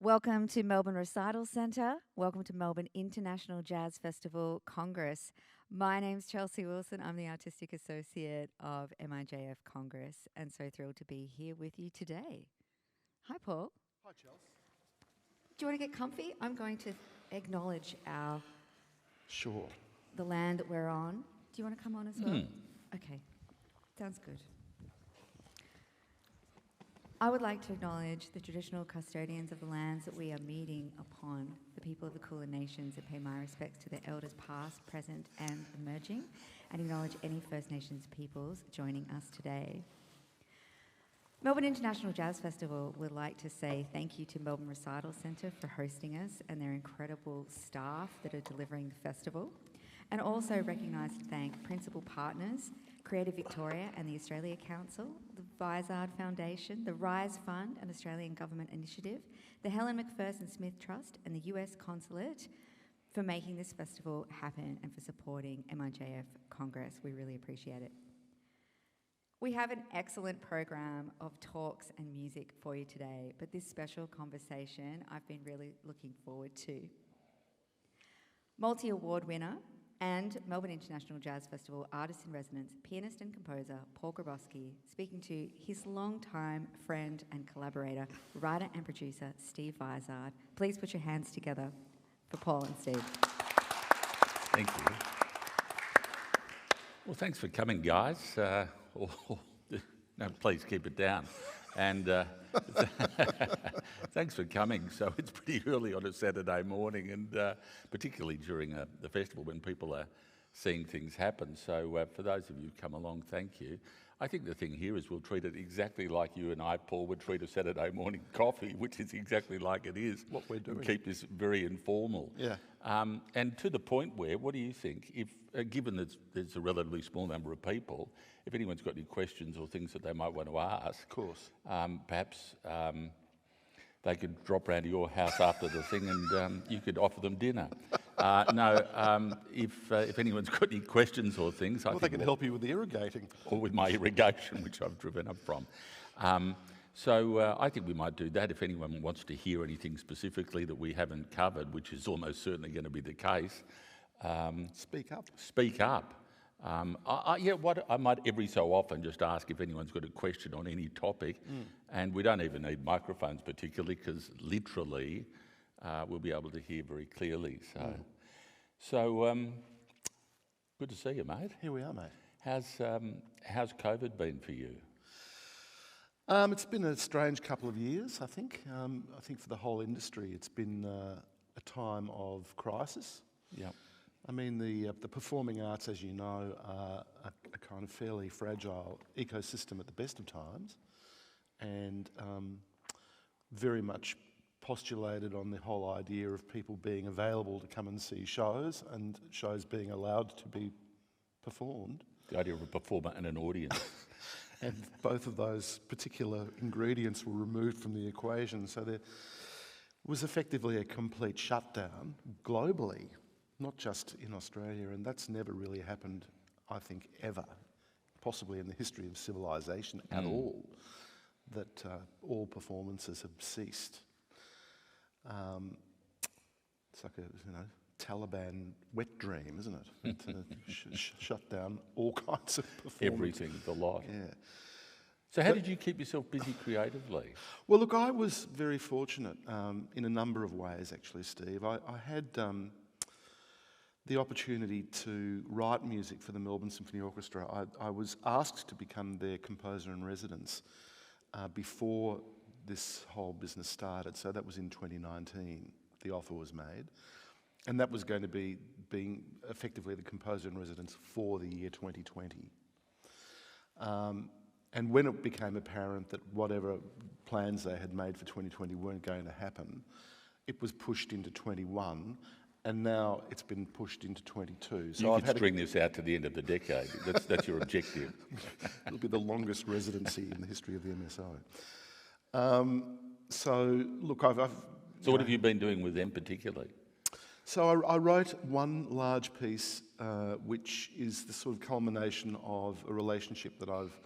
Welcome to Melbourne Recital Centre. Welcome to Melbourne International Jazz Festival Congress. My name's Chelsea Wilson. I'm the Artistic Associate of MIJF Congress and so thrilled to be here with you today. Hi, Paul. Hi, Chelsea. Do you want to get comfy? I'm going to acknowledge Sure. the land that we're on. Do you want to come on as well? Okay, sounds good. I would like to acknowledge the traditional custodians of the lands that we are meeting upon, the people of the Kulin Nations, and pay my respects to their elders past, present and emerging, and acknowledge any First Nations peoples joining us today. Melbourne International Jazz Festival would like to say thank you to Melbourne Recital Centre for hosting us and their incredible staff that are delivering the festival, and also recognise and thank principal partners, Creative Victoria and the Australia Council, the Vizard Foundation, the RISE Fund, an Australian government initiative, the Helen McPherson Smith Trust and the US Consulate for making this festival happen and for supporting MIJF Congress. We really appreciate it. We have an excellent program of talks and music for you today, but this special conversation I've been really looking forward to. Multi-award winner and Melbourne International Jazz Festival Artist in Residence, pianist and composer Paul Grabowsky, speaking to his longtime friend and collaborator, writer and producer Steve Vizard. Please put your hands together for Paul and Steve. Thank you. Well, thanks for coming, guys. No, please keep it down. And thanks for coming. So it's pretty early on a Saturday morning, and particularly during the festival when people are seeing things happen. So for those of you who come along, thank you. I think the thing here is we'll treat it exactly like you and I, Paul, would treat a Saturday morning coffee, which is exactly like it is. What we're doing. And keep this very informal. Yeah. And to the point where, what do you think? If given that there's a relatively small number of people, if anyone's got any questions or things that they might want to ask, Of course. perhaps they could drop round to your house after the thing and you could offer them dinner. If anyone's got any questions or things, I Well, think they can help you with the irrigating. or with my irrigation, which I've driven up from. I think we might do that if anyone wants to hear anything specifically that we haven't covered, which is almost certainly going to be the case. Speak up. Speak up. I might every so often just ask if anyone's got a question on any topic, and we don't even need microphones particularly because literally we'll be able to hear very clearly. So good to see you, mate. Here we are, mate. How's COVID been for you? It's been a strange couple of years, I think. I think for the whole industry, it's been a time of crisis. Yeah. I mean, the performing arts, as you know, are a kind of fairly fragile ecosystem at the best of times, and very much postulated on the whole idea of people being available to come and see shows, and shows being allowed to be performed. The idea of a performer and an audience. And both of those particular ingredients were removed from the equation, so there was effectively a complete shutdown globally, not just in Australia, and that's never really happened, I think, ever, possibly in the history of civilization at all, that all performances have ceased. It's like a Taliban wet dream, isn't it? To shut down all kinds of performance. Everything, the lot. Yeah. So how did you keep yourself busy creatively? Well, look, I was very fortunate in a number of ways, actually, Steve. I had the opportunity to write music for the Melbourne Symphony Orchestra. I was asked to become their composer in residence before this whole business started, so that was in 2019. The offer was made, and that was going to be being effectively the composer in residence for the year 2020. And when it became apparent that whatever plans they had made for 2020 weren't going to happen, it was pushed into 21. And now it's been pushed into 22. So You could string this out to the end of the decade. That's your objective. It'll be the longest residency in the history of the MSO. So look, So what have you been doing with them particularly? So I wrote one large piece, which is the sort of culmination of a relationship that I've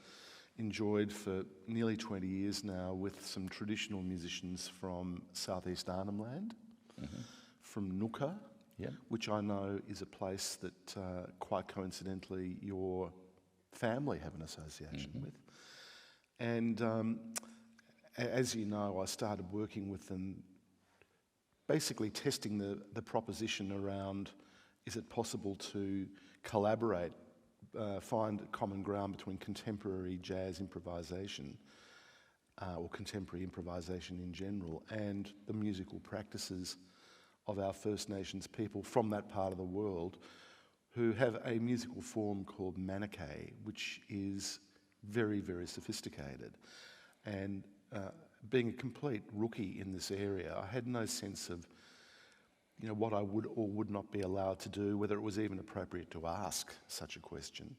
enjoyed for nearly 20 years now with some traditional musicians from Southeast Arnhem Land, from Nooka, which I know is a place that quite coincidentally your family have an association with. And as you know, I started working with them, basically testing the proposition around, is it possible to collaborate, find common ground between contemporary jazz improvisation or contemporary improvisation in general and the musical practices of our First Nations people from that part of the world, who have a musical form called Manichae, which is very, very sophisticated. And being a complete rookie in this area, I had no sense of what I would or would not be allowed to do, whether it was even appropriate to ask such a question.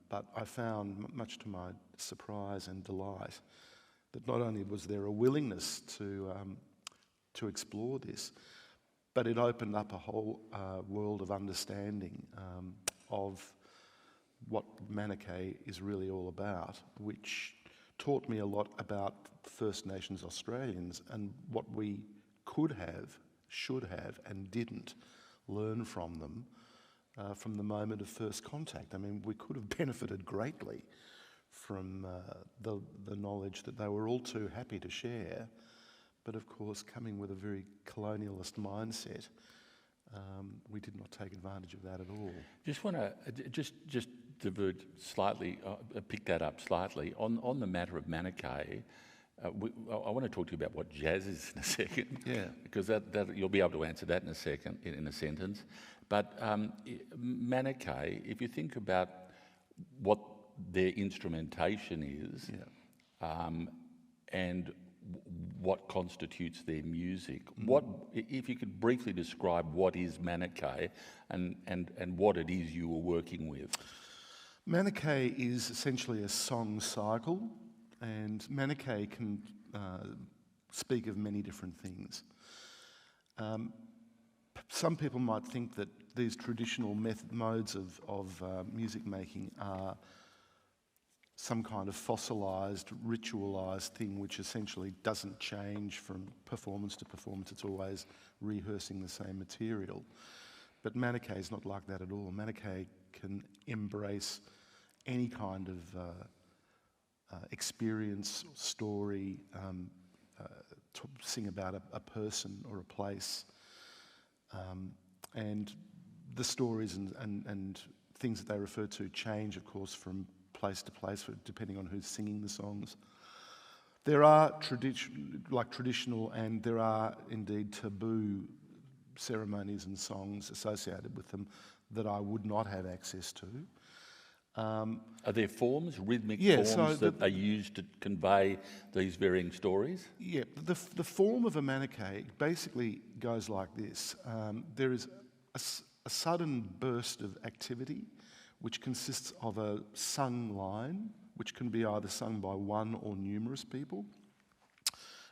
But I found, much to my surprise and delight, that not only was there a willingness to explore this, but it opened up a whole world of understanding of what Manichae is really all about, which taught me a lot about First Nations Australians and what we could have, should have, and didn't learn from them from the moment of first contact. I mean, we could have benefited greatly from the knowledge that they were all too happy to share, but of course, coming with a very colonialist mindset, we did not take advantage of that at all. Just want to just diverge slightly, pick that up slightly on the matter of Manichae. I want to talk to you about what jazz is in a second, because that you'll be able to answer that in a second, in a sentence. But Manichae, if you think about what their instrumentation is, and what constitutes their music, what if you could briefly describe what is Manichae and what it is you were working with? Manichae is essentially a song cycle, and Manichae can speak of many different things. Some people might think that these traditional modes of music making are some kind of fossilised, ritualised thing which essentially doesn't change from performance to performance. It's always rehearsing the same material. But Manichae is not like that at all. Manichae can embrace any kind of experience, story, sing about a person or a place. And the stories and things that they refer to change, of course, from place to place, depending on who's singing the songs. There are traditional and there are indeed taboo ceremonies and songs associated with them that I would not have access to. Are there forms, rhythmic forms that are used to convey these varying stories? Yeah, the form of a Manichae basically goes like this. There is a sudden burst of activity which consists of a sung line, which can be either sung by one or numerous people.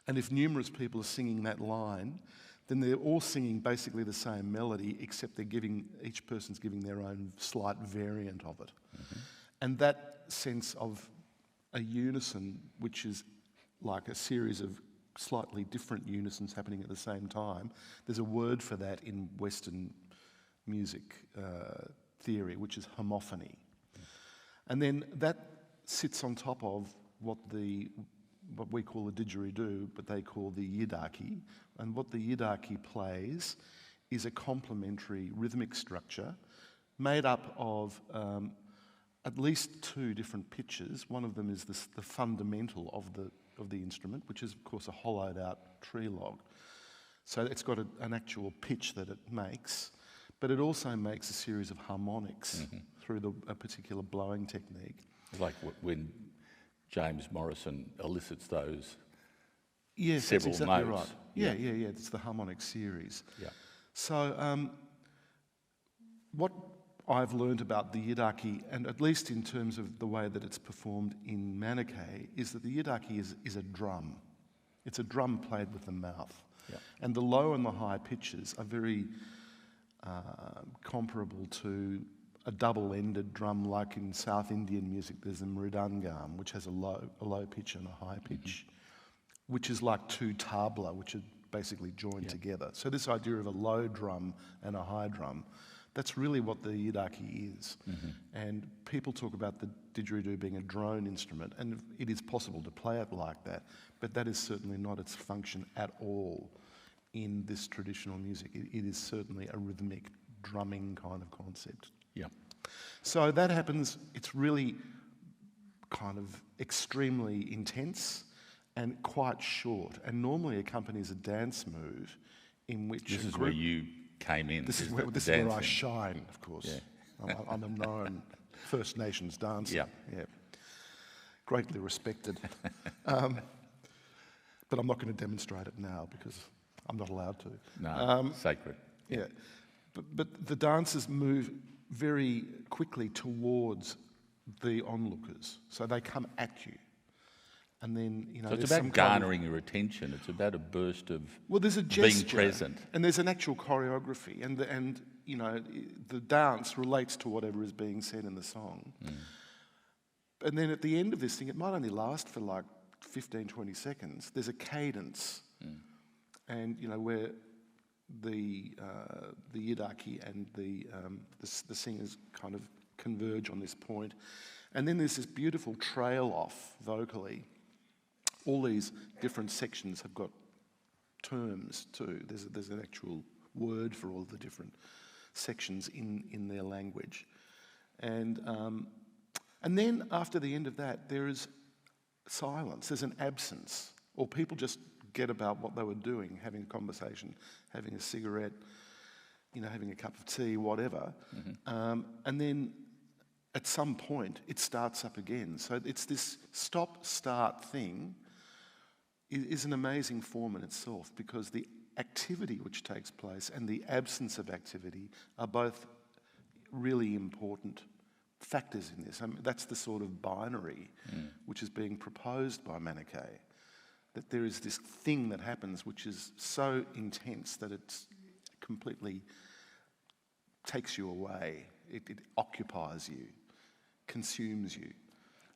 And if numerous people are singing that line, then they're all singing basically the same melody, except each person's giving their own slight variant of it. And that sense of a unison, which is like a series of slightly different unisons happening at the same time, there's a word for that in Western music theory, which is homophony. And then that sits on top of what we call the didgeridoo, but they call the yidaki. And what the yidaki plays is a complementary rhythmic structure made up of at least two different pitches. One of them is the fundamental of the instrument, which is of course a hollowed out tree log. So it's got an actual pitch that it makes, but it also makes a series of harmonics through a particular blowing technique. Like when James Morrison elicits those yes, several that's exactly notes. Right. Yeah. It's the harmonic series. Yeah. So what I've learned about the yidaki, and at least in terms of the way that it's performed in Manichae, is that the yidaki is a drum. It's a drum played with the mouth. Yeah. And the low and the high pitches are very comparable to a double-ended drum, like in South Indian music, there's a mridangam, which has a low pitch and a high pitch, which is like two tabla, which are basically joined together. So this idea of a low drum and a high drum, that's really what the yidaki is. And people talk about the didgeridoo being a drone instrument, and it is possible to play it like that, but that is certainly not its function at all in this traditional music. It is certainly a rhythmic drumming kind of concept. Yeah. So that happens, it's really kind of extremely intense and quite short, and normally accompanies a dance move in which This is where you came in. This is where I shine, of course. Yeah. I'm a known First Nations dancer. Yeah. Greatly respected. But I'm not going to demonstrate it now because I'm not allowed to. No, sacred. Yeah. But the dancers move very quickly towards the onlookers. So they come at you. And then, you know, so it's about garnering your attention. It's about a burst of there's a gesture, being present. And there's an actual choreography. And you know, the dance relates to whatever is being said in the song. And then at the end of this thing, it might only last for like 15, 20 seconds. There's a cadence. And, you know, where the yidaki and the singers kind of converge on this point. And then there's this beautiful trail off vocally. All these different sections have got terms too. There's an actual word for all the different sections in their language. And then after the end of that, there is silence. There's an absence. Or people just get about what they were doing, having a conversation, having a cigarette, you know, having a cup of tea, whatever. And then at some point, it starts up again. So it's this stop-start thing is an amazing form in itself, because the activity which takes place and the absence of activity are both really important factors in this. I mean, that's the sort of binary which is being proposed by Manichae, that there is this thing that happens which is so intense that it completely takes you away. It occupies you, consumes you.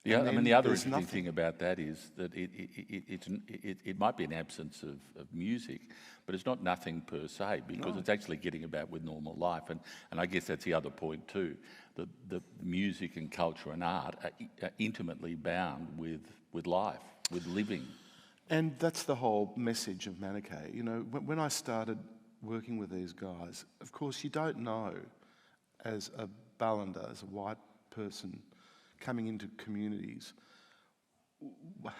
Yeah, I mean, the other interesting thing about that is that it might be an absence of music, but it's not nothing per se, because it's actually getting about with normal life. And I guess that's the other point too, that the music and culture and art are intimately bound with life, with living. And that's the whole message of Manichae. You know, when I started working with these guys, of course you don't know, as a Ballender, as a white person coming into communities,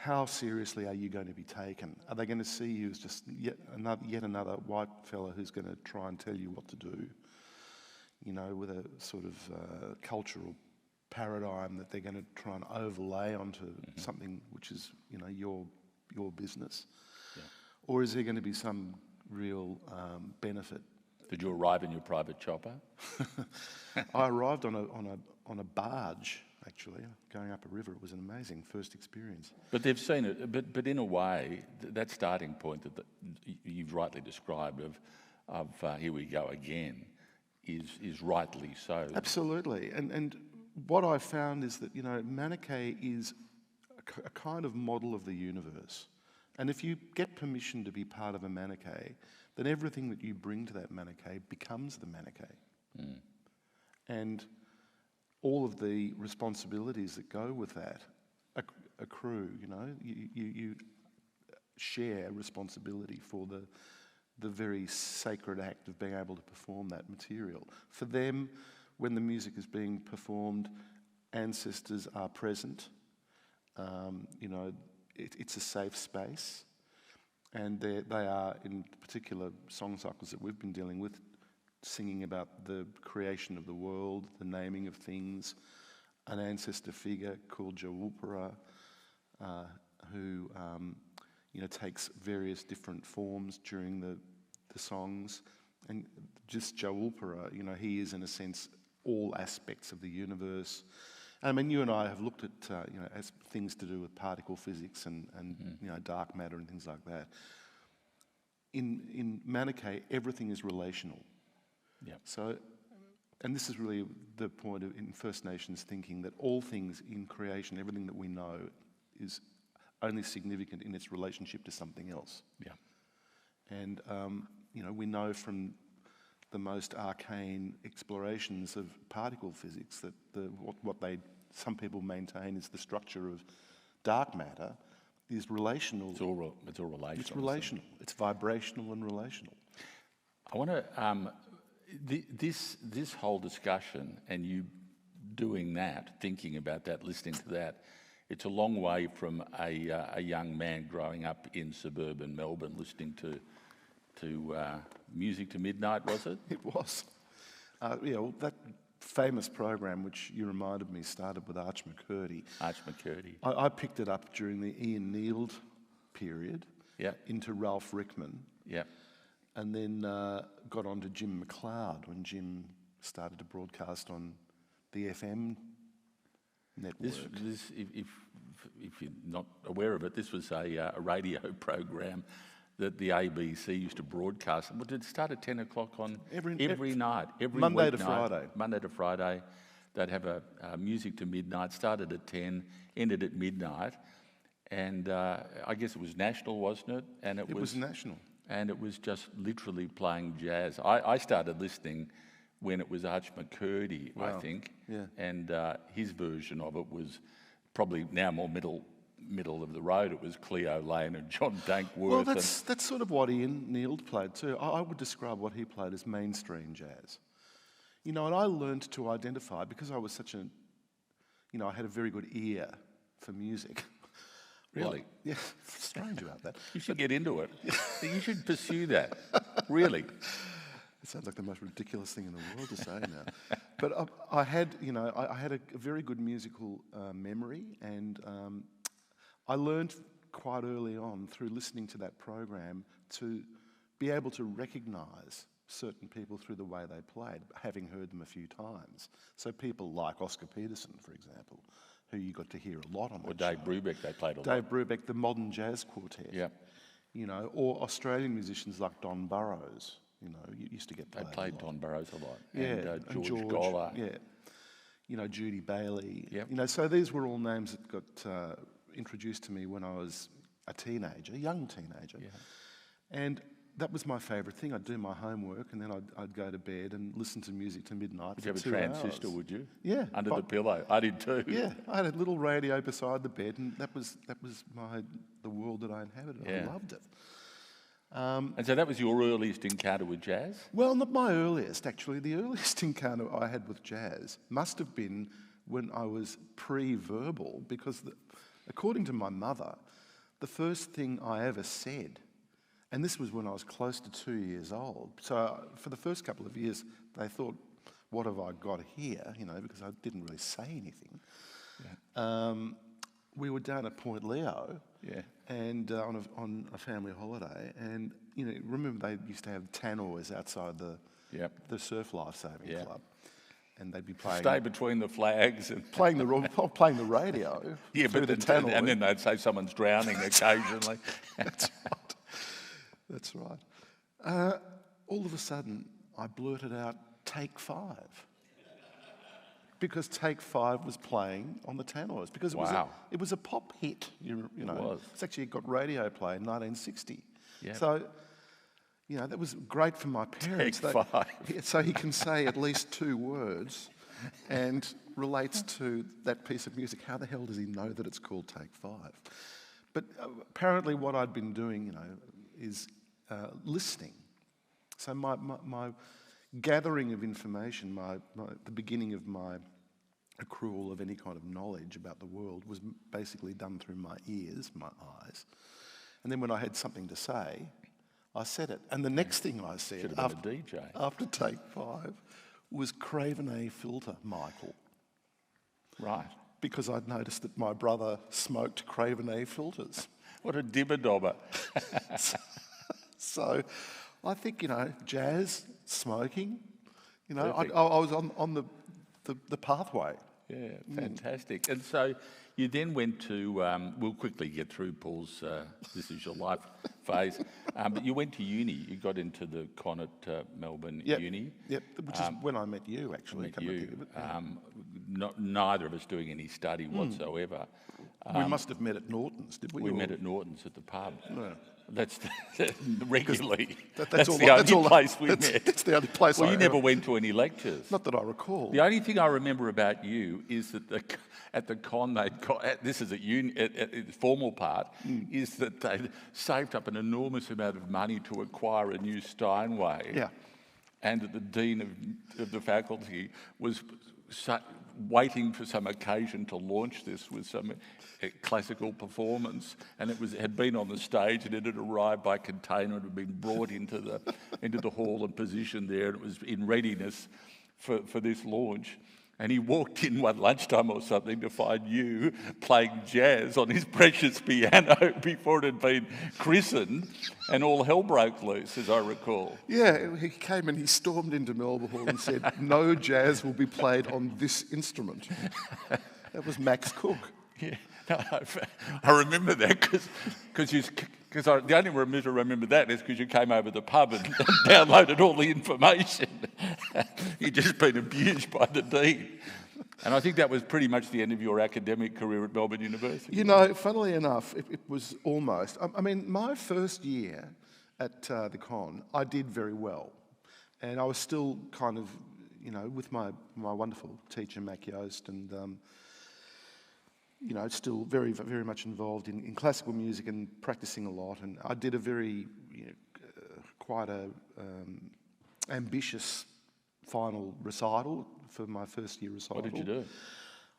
how seriously are you going to be taken? Are they going to see you as just yet another white fella who's going to try and tell you what to do? You know, with a sort of cultural paradigm that they're going to try and overlay onto something which is, you know, your business. Yeah. Or is there going to be some real benefit? Did you arrive in your private chopper? I arrived on a barge, actually, going up a river. It was an amazing first experience. But they've seen it. But in a way, that starting point that you've rightly described of here we go again is rightly so. Absolutely. And what I found is that, you know, Manichae is a kind of model of the universe. And if you get permission to be part of a Manichae, then everything that you bring to that Manichae becomes the Manichae. And all of the responsibilities that go with that accrue, you know. You share responsibility for the very sacred act of being able to perform that material. For them, when the music is being performed, ancestors are present. You know, it's a safe space. And they are, in particular song cycles that we've been dealing with, singing about the creation of the world, the naming of things, an ancestor figure called Jawulpara, who you know, takes various different forms during the songs. And just Jawulpara, you know, he is in a sense all aspects of the universe. I mean, you and I have looked at you know, as things to do with particle physics and you know, dark matter and things like that. In Manichae, everything is relational. Yeah. So and this is really the point in First Nations thinking, that all things in creation, everything that we know, is only significant in its relationship to something else. Yeah. And we know from the most arcane explorations of particle physics that some people maintain is the structure of dark matter is relational. It's all relational. It's relational. It's vibrational and relational. I want to this whole discussion and you doing that, thinking about that, listening to that. It's a long way from a young man growing up in suburban Melbourne listening to music to midnight, was it? It was. That famous program, which you reminded me, started with Arch McCurdy. Arch McCurdy. I picked it up during the Ian Neild period, into Ralph Rickman, and then got on to Jim McLeod when Jim started to broadcast on the FM network. If you're not aware of it, this was a radio program that the ABC used to broadcast. Well, did it start at 10 o'clock on every night, every Monday to weeknight, Friday. Monday to Friday. They'd have a music to midnight, started at 10, ended at midnight. And I guess it was national, wasn't it? And it was national. And it was just literally playing jazz. I started listening when it was Arch McCurdy, I think. Yeah. And his version of it was probably now more middle of the road. It was Cleo Lane and John Dankworth. Well, that's sort of what Ian Neild played too. I would describe what he played as mainstream jazz. And I learned to identify, because I was such I had a very good ear for music. Really? Yeah, strange about that. You should get into it. You should pursue that. Really. It sounds like the most ridiculous thing in the world to say now. But I had a very good musical memory, and I learned quite early on through listening to that program to be able to recognise certain people through the way they played, having heard them a few times. So people like Oscar Peterson, for example, who you got to hear a lot on. Or Dave Brubeck, they played a lot. Dave Brubeck, the Modern Jazz Quartet. Yeah. Or Australian musicians like Don Burrows. You used to get played. They played Don Burrows a lot. Yeah, and George Goller. Yeah. Judy Bailey. Yep. So these were all names that got introduced to me when I was a young teenager. Yeah. And that was my favourite thing. I'd do my homework and then I'd go to bed and listen to music to midnight. Would you have a transistor, would you? Yeah. Under the pillow. I did too. Yeah. I had a little radio beside the bed, and that was the world that I inhabited. Yeah. I loved it. And so that was your earliest encounter with jazz? Well, not my earliest, actually. The earliest encounter I had with jazz must have been when I was pre-verbal, because according to my mother, the first thing I ever said, and this was when I was close to 2 years old, so for the first couple of years they thought, what have I got here, because I didn't really say anything. Yeah. We were down at Point Leo, and on a family holiday, and remember they used to have tannoys outside the Surf Lifesaving Club, and they'd be playing. Stay between the flags and playing the radio. But the tannoy. And then they'd say someone's drowning occasionally. That's right. All of a sudden, I blurted out, "Take 5." Because Take 5 was playing on the tannoys. Because it was a pop hit, you know. It was. It's actually got radio play in 1960. Yep. So, that was great for my parents. Take 5. So he can say at least 2 words and relates to that piece of music. How the hell does he know that it's called Take 5? But apparently what I'd been doing, is listening. So my gathering of information, the beginning of my accrual of any kind of knowledge about the world was basically done through my ears, my eyes. And then when I had something to say, I said it. And the next thing I said after Take 5 was Craven A filter, Michael. Right. Because I'd noticed that my brother smoked Craven A filters. What a dibber-dobber. So I think, jazz, smoking, I was on the pathway. Yeah, fantastic. And so you then went to, we'll quickly get through Paul's, this is your life phase, but you went to uni. You got into the con at Melbourne Uni. Yep, which is when I met you, actually. Neither of us doing any study whatsoever. We must have met at Norton's, did we? We met at Norton's at the pub. No. That's regularly. That's the only place we met. That's the only place. Well, you never went to any lectures. Not that I recall. The only thing I remember about you is that at the con this is at the formal part, is that they saved up an enormous amount of money to acquire a new Steinway. Yeah. And that the dean of the faculty was waiting for some occasion to launch this with some classical performance, and it had been on the stage, and it had arrived by container and had been brought into the hall and positioned there, and it was in readiness for this launch. And he walked in one lunchtime or something to find you playing jazz on his precious piano before it had been christened, and all hell broke loose, as I recall. Yeah, he came and he stormed into Melbourne Hall and said, "No jazz will be played on this instrument." That was Max Cook. Yeah, no, I remember that because the only reason I remember that is because you came over the pub and downloaded all the information. You'd just been abused by the dean. And I think that was pretty much the end of your academic career at Melbourne University. You know, funnily enough, it was almost. I mean, my first year at the con, I did very well. And I was still kind of, you know, with my wonderful teacher, Mac Yost, and you know, still very, very much involved in classical music and practicing a lot. And I did a very, quite a ambitious final recital for my first year recital. What did you do?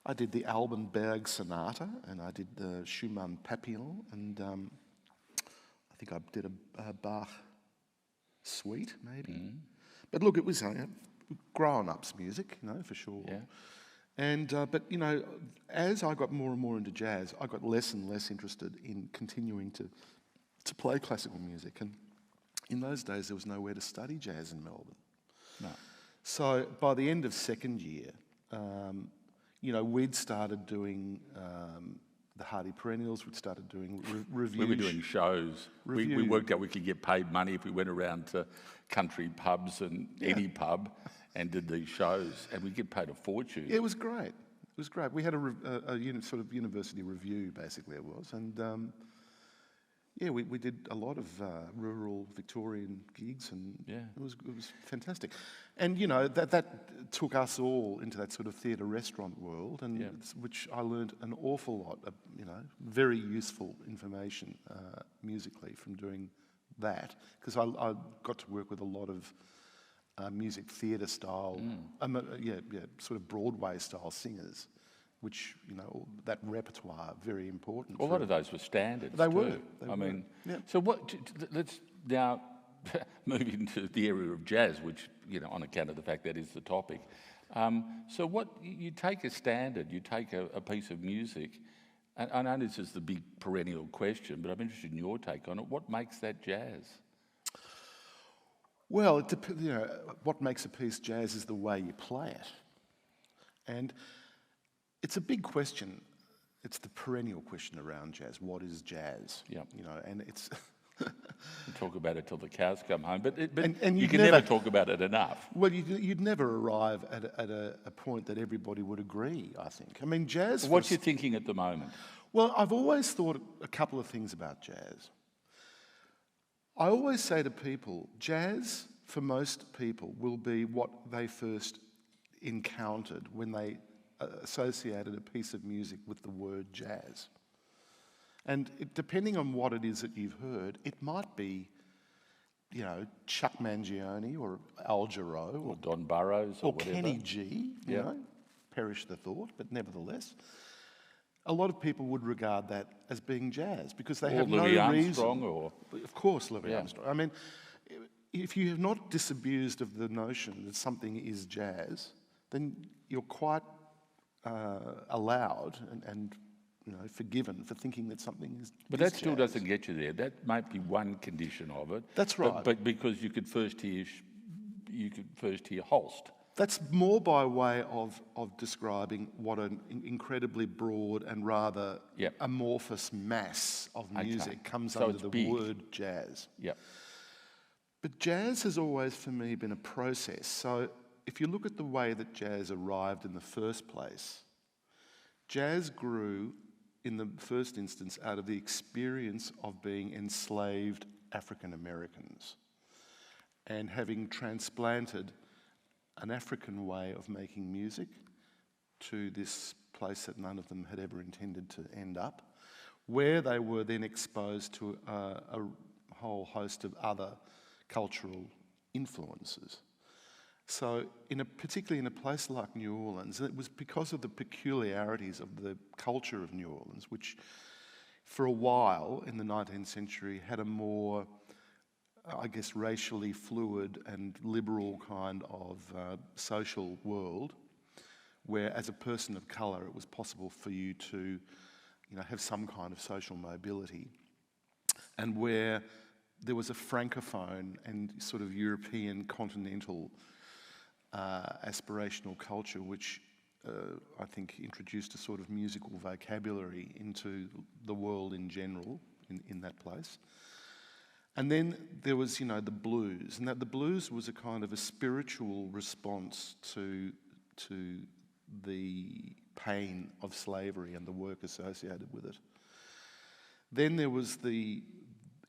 I did the Alban Berg Sonata, and I did the Schumann Papillon, and I think I did a Bach suite, maybe. But look, it was grown-ups music, you know, for sure. Yeah. And but you know, as I got more and more into jazz, I got less and less interested in continuing to play classical music. And in those days, there was nowhere to study jazz in Melbourne. No. So by the end of second year, you know, we'd started doing the Hardy Perennials. We'd started doing reviews. We were doing shows. We worked out we could get paid money if we went around to country pubs and any pub and did these shows, and we get paid a fortune. Yeah, it was great. It was great. We had a sort of university review, basically it was, and yeah, we did a lot of rural Victorian gigs, and it was fantastic. And you know, that took us all into that sort of theatre restaurant world, and which I learned an awful lot of, you know, very useful information musically from doing that, because I got to work with a lot of music theatre style, sort of Broadway style singers, which, you know, that repertoire, very important. Well, a lot of those were standards. They too. were. I mean, so let's now move into the area of jazz, which, you know, on account of the fact that is the topic. So what, you take a standard, you take a piece of music, and I know this is the big perennial question, but I'm interested in your take on it. What makes that jazz? Well, you know, what makes a piece jazz is the way you play it. And it's a big question. It's the perennial question around jazz. What is jazz? Yeah. You know, and it's... You talk about it till the cows come home, but and you can never talk about it enough. Well, you'd never arrive at a point that everybody would agree, I think. I mean, jazz... What's your thinking at the moment? Well, I've always thought a couple of things about jazz. I always say to people, jazz, for most people, will be what they first encountered when they associated a piece of music with the word jazz. And depending on what it is that you've heard, it might be, you know, Chuck Mangione or Al Jarreau or Don Burrows or whatever. Kenny G, you know, perish the thought, but nevertheless. A lot of people would regard that as being jazz because they have no reason. Louis Armstrong or... Of course, Louis Armstrong. I mean, if you have not disabused of the notion that something is jazz, then you're quite allowed and you know, forgiven for thinking that something is. But that still doesn't get you there. That might be one condition of it. That's right. But because you could first hear Holst. That's more by way of describing what an incredibly broad and rather Yep. amorphous mass of music comes So under it's the big. word jazz. Yep. But jazz has always, for me, been a process. So if you look at the way that jazz arrived in the first place, jazz grew in the first instance out of the experience of being enslaved African Americans and having transplanted an African way of making music to this place that none of them had ever intended to end up, where they were then exposed to a whole host of other cultural influences. So, particularly in a place like New Orleans, it was because of the peculiarities of the culture of New Orleans, which for a while in the 19th century had a more, I guess, racially fluid and liberal kind of social world, where as a person of colour it was possible for you to, have some kind of social mobility, and where there was a francophone and sort of European continental aspirational culture, which I think introduced a sort of musical vocabulary into the world in general in that place. And then there was, the blues, and that the blues was a kind of a spiritual response to the pain of slavery and the work associated with it. Then there was the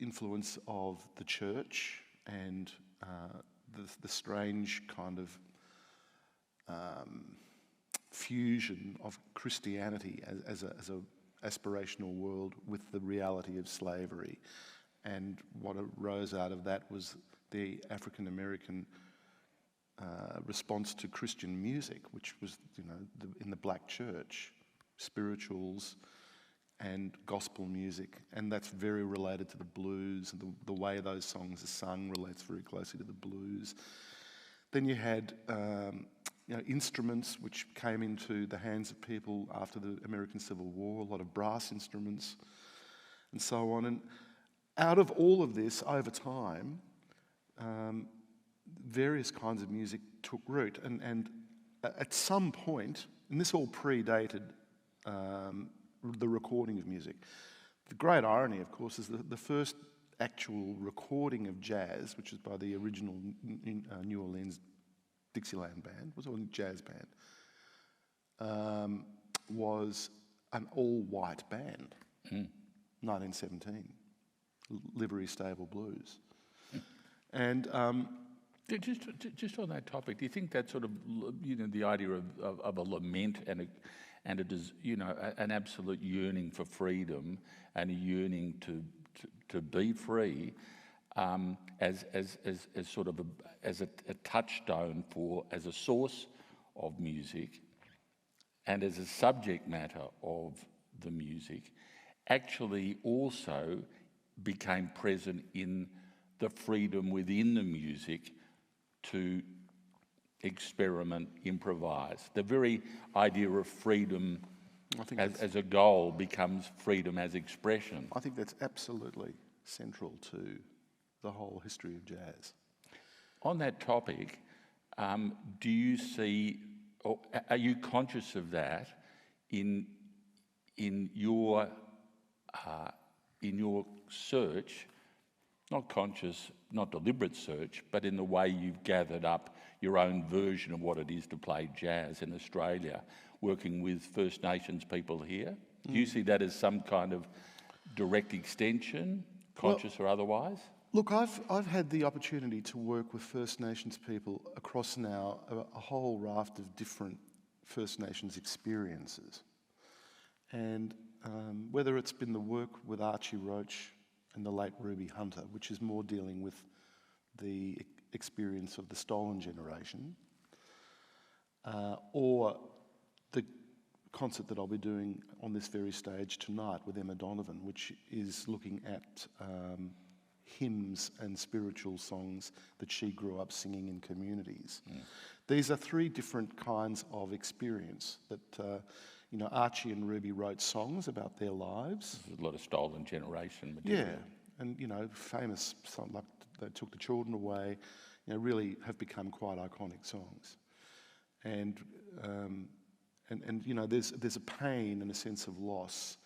influence of the church and the strange kind of fusion of Christianity as a aspirational world with the reality of slavery. And what arose out of that was the African American response to Christian music, which was, in the black church, spirituals and gospel music, and that's very related to the blues, and the way those songs are sung relates very closely to the blues. Then you had instruments which came into the hands of people after the American Civil War, a lot of brass instruments and so on. And out of all of this, over time, various kinds of music took root. And at some point, and this all predated the recording of music, the great irony, of course, is the first actual recording of jazz, which is by the original New Orleans Dixieland band, was a jazz band, was an all-white band, 1917, Livery Stable Blues. And just on that topic, do you think that sort of, the idea of a lament and it is, an absolute yearning for freedom and a yearning to be free, as sort of as a touchstone as a source of music and as a subject matter of the music, actually also became present in the freedom within the music to experiment, improvise. The very idea of freedom as a goal becomes freedom as expression. I think that's absolutely central to the whole history of jazz. On that topic, do you see, or are you conscious of that in your search? Not conscious, not deliberate search, but in the way you've gathered up your own version of what it is to play jazz in Australia, working with First Nations people here. Do you see that as some kind of direct extension, conscious or otherwise? Look, I've had the opportunity to work with First Nations people across now a whole raft of different First Nations experiences. And whether it's been the work with Archie Roach and the late Ruby Hunter, which is more dealing with the experience of the stolen generation, or the concert that I'll be doing on this very stage tonight with Emma Donovan, which is looking at hymns and spiritual songs that she grew up singing in communities. These are three different kinds of experience that Archie and Ruby wrote songs about their lives. There's a lot of stolen generation material. Yeah, and famous songs like They Took the Children Away, really have become quite iconic songs. and you know, there's a pain and a sense of loss,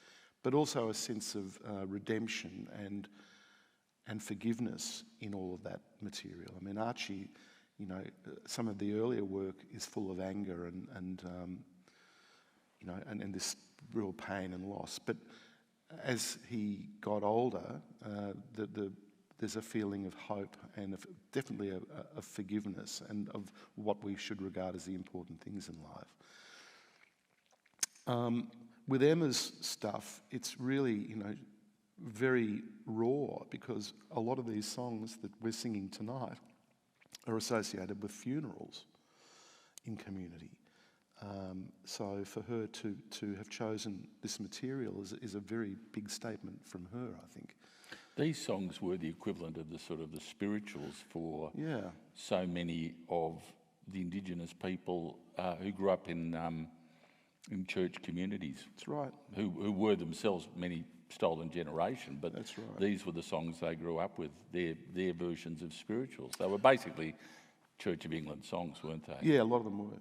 but also a sense of redemption and forgiveness in all of that material. I mean, Archie, you know, some of the earlier work is full of anger and you know, and this real pain and loss. But as he got older, there's a feeling of hope and definitely of forgiveness and of what we should regard as the important things in life. With Emma's stuff, it's really, you know, very raw, because a lot of these songs that we're singing tonight are associated with funerals in community. So for her to have chosen this material is a very big statement from her, I think. These songs were the equivalent of the sort of the spirituals for Yeah. so many of the Indigenous people who grew up in church communities. That's right. Who were themselves many stolen generation, but That's right. these were the songs they grew up with, their versions of spirituals. They were basically Church of England songs, weren't they? Yeah, a lot of them were.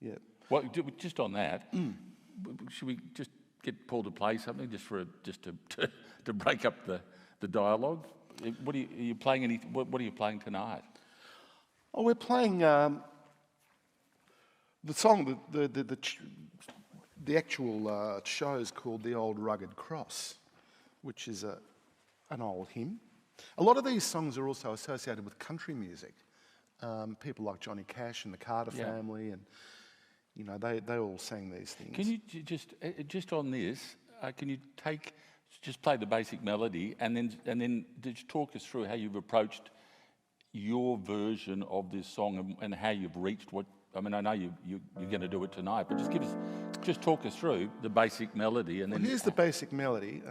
Yeah. Well, just on that, should we just get Paul to play something to break up the dialogue? What are you playing? What are you playing tonight? Oh, we're playing the song. The actual show is called "The Old Rugged Cross," which is an old hymn. A lot of these songs are also associated with country music. People like Johnny Cash and the Carter family, and you know, they all sang these things. Can you just on this? Can you just play the basic melody and then just talk us through how you've approached your version of this song and how you've reached what? I mean, I know you're going to do it tonight, but just talk us through the basic melody and then. Well, here's the basic melody.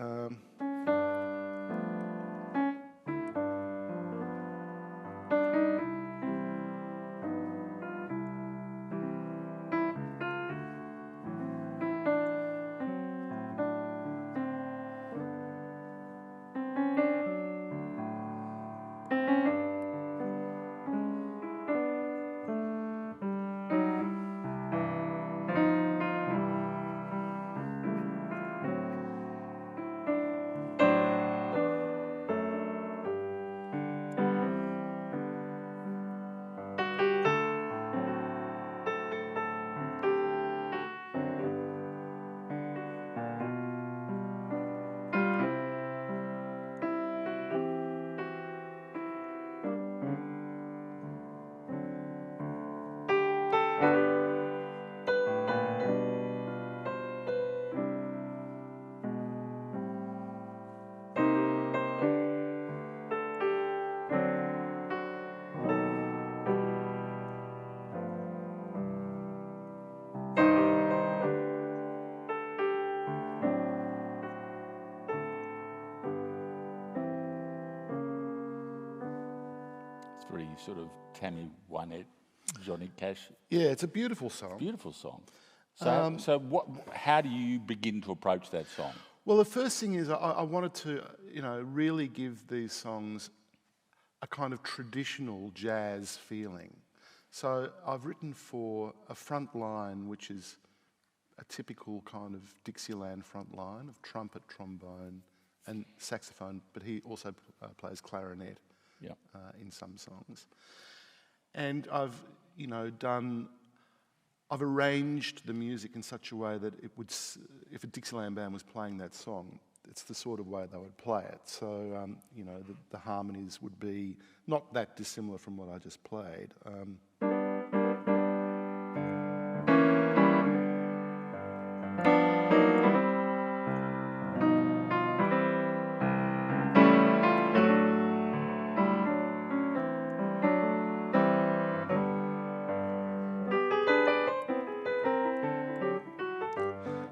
Very sort of Tammy Wynette, Johnny Cash. Yeah, it's a beautiful song. Beautiful song. So, how do you begin to approach that song? Well, the first thing is I wanted to, you know, really give these songs a kind of traditional jazz feeling. So I've written for a front line, which is a typical kind of Dixieland front line of trumpet, trombone, and saxophone, but he also plays clarinet. Yeah. In some songs, and I've arranged the music in such a way that it would, if a Dixieland band was playing that song, it's the sort of way they would play it. So you know, the harmonies would be not that dissimilar from what I just played.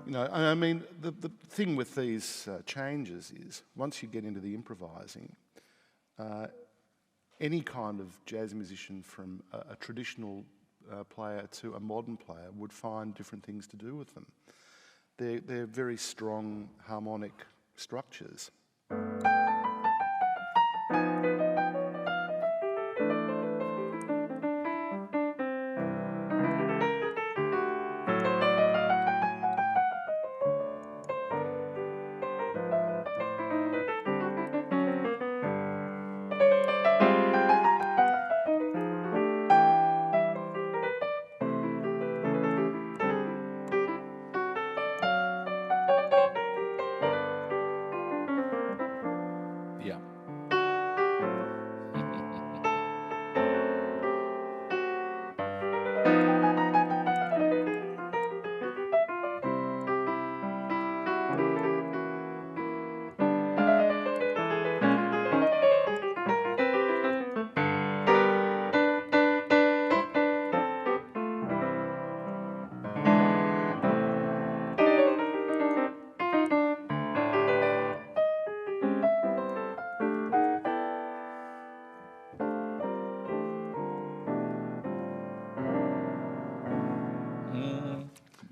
You know, I mean, the thing with these changes is once you get into the improvising, any kind of jazz musician, from a traditional player to a modern player, would find different things to do with them. They're very strong harmonic structures.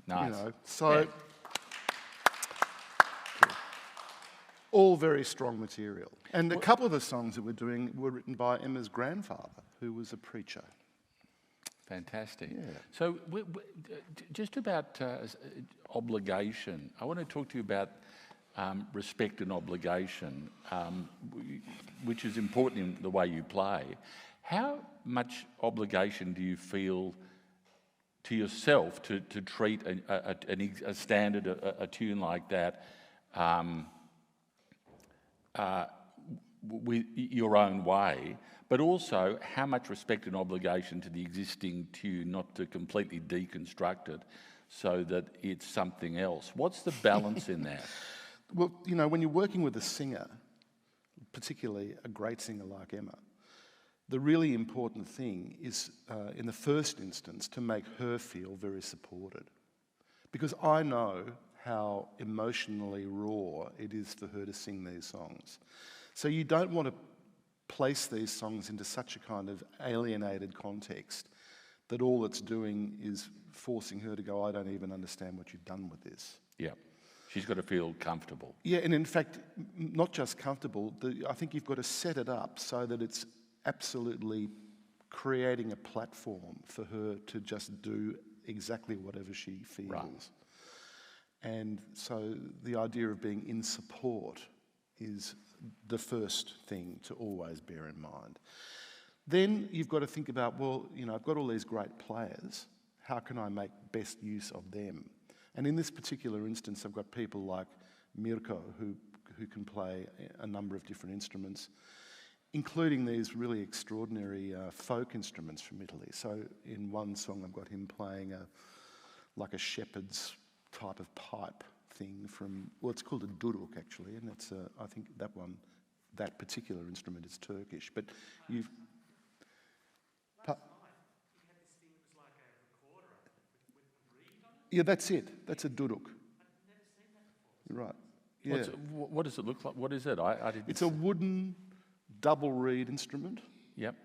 Nice. So Yeah. all very strong material. And a couple of the songs that we're doing were written by Emma's grandfather, who was a preacher. Fantastic. Yeah. So just about obligation, I want to talk to you about respect and obligation, which is important in the way you play. How much obligation do you feel to yourself to treat a standard, a tune like that, with your own way, but also how much respect and obligation to the existing tune, not to completely deconstruct it so that it's something else? What's the balance in that? Well, when you're working with a singer, particularly a great singer like Emma, the really important thing is, in the first instance, to make her feel very supported. Because I know how emotionally raw it is for her to sing these songs. So you don't want to place these songs into such a kind of alienated context that all it's doing is forcing her to go, I don't even understand what you've done with this. Yeah. She's got to feel comfortable. Yeah, and in fact, not just comfortable, I think you've got to set it up so that it's absolutely creating a platform for her to just do exactly whatever she feels. Right. And so the idea of being in support is the first thing to always bear in mind. Then you've got to think about, well, I've got all these great players. How can I make best use of them? And in this particular instance, I've got people like Mirko, who can play a number of different instruments, including these really extraordinary folk instruments from Italy. So in one song, I've got him playing like a shepherd's type of pipe thing from, well, it's called a duruk actually, and it's I think that particular instrument is Turkish. But you've... Yeah, that's it. That's a duruk. You're right. Yeah. What does it look like? What is it? I didn't. It's a wooden double reed instrument. Yep.